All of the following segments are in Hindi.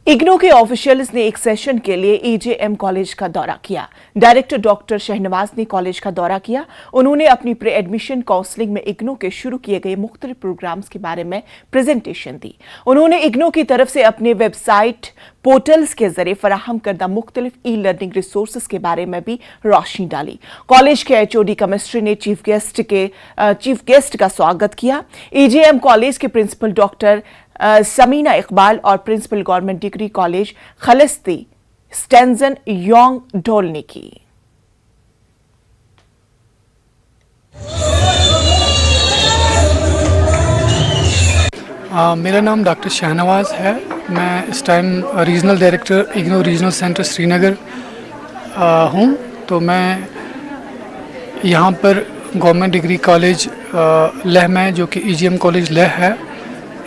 इग्नू के ऑफिशियल्स ने एक सेशन के लिए ईजेएम कॉलेज का दौरा किया। डायरेक्टर डॉक्टर शहनवाज ने कॉलेज का दौरा किया। उन्होंने अपनी प्री एडमिशन काउंसलिंग में इग्नू के शुरू किए गए मुख्तलिफ प्रोग्राम्स के बारे में प्रेजेंटेशन दी। उन्होंने इग्नू की तरफ से अपने वेबसाइट पोर्टल्स के जरिए फराहम करदा मुख्तलिफ ई लर्निंग रिसोर्सेज के बारे में भी रोशनी डाली। कॉलेज के एचओडी केमिस्ट्री ने चीफ गेस्ट का स्वागत किया। ईजेएम कॉलेज के प्रिंसिपल डॉक्टर समीना इकबाल और प्रिंसिपल गवर्नमेंट डिग्री कॉलेज खलिस्ती स्टेंजन योंग ढोल ने की। मेरा नाम डॉक्टर शहनवाज है। मैं इस time regional director IGNOU regional centre Srinagar हूँ। तो मैं यहाँ पर गवर्नमेंट डिग्री कॉलेज लेह में, जो कि ईजीएम कॉलेज लेह है,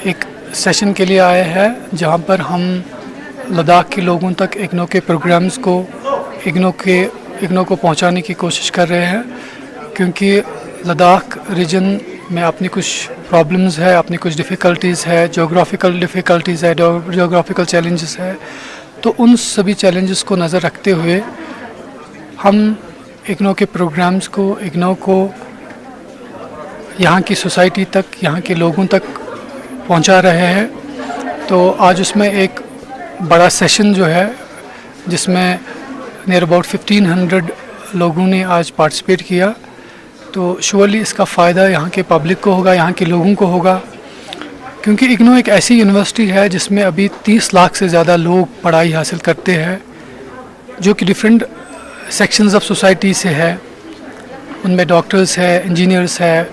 एक सेशन के लिए आए हैं जहाँ पर हम लद्दाख के लोगों तक इग्नू के प्रोग्राम्स को इग्नू को पहुँचाने की कोशिश कर रहे हैं, क्योंकि लद्दाख रीजन में अपनी कुछ प्रॉब्लम्स है, अपनी कुछ डिफ़िकल्टीज़ है, जोग्राफिकल डिफ़िकल्टीज़ है, जोग्राफिकल चैलेंजेस है। तो उन सभी चैलेंजेस को नज़र रखते हुए हम इग्नू के प्रोग्राम्स को, इग्नू को यहाँ की सोसाइटी तक, यहाँ के लोगों तक पहुँचा रहे हैं। तो आज उसमें एक बड़ा सेशन जो है, जिसमें नियर अबाउट 1500 लोगों ने आज पार्टिसिपेट किया। तो श्योरली इसका फ़ायदा यहाँ के पब्लिक को होगा, यहाँ के लोगों को होगा, क्योंकि इग्नू एक ऐसी यूनिवर्सिटी है जिसमें अभी 30 लाख से ज़्यादा लोग पढ़ाई हासिल करते हैं, जो कि डिफरेंट सेक्शंस ऑफ सोसाइटी से है। उनमें डॉक्टर्स है, इंजीनियर्स है,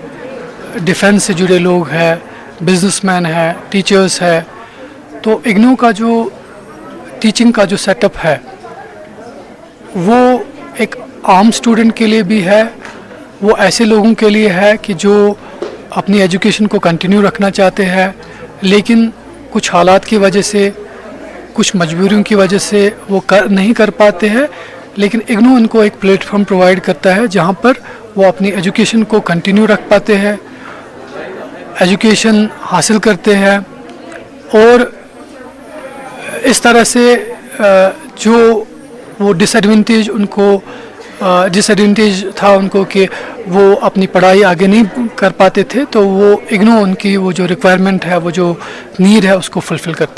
डिफेंस से जुड़े लोग हैं, बिजनेसमैन है, टीचर्स है। तो इग्नू का जो टीचिंग का जो सेटअप है वो एक आम स्टूडेंट के लिए भी है, वो ऐसे लोगों के लिए है कि जो अपनी एजुकेशन को कंटिन्यू रखना चाहते हैं, लेकिन कुछ हालात की वजह से, कुछ मजबूरियों की वजह से वो नहीं कर पाते हैं। लेकिन इग्नू उनको एक प्लेटफॉर्म प्रोवाइड करता है जहाँ पर वो अपनी एजुकेशन को कंटिन्यू रख पाते हैं, एजुकेशन हासिल करते हैं। और इस तरह से जो वो डिसएडवांटेज था उनको कि वो अपनी पढ़ाई आगे नहीं कर पाते थे, तो वो इग्नू उनकी वो जो रिक्वायरमेंट है, वो जो नीड है, उसको फुलफ़िल करता है।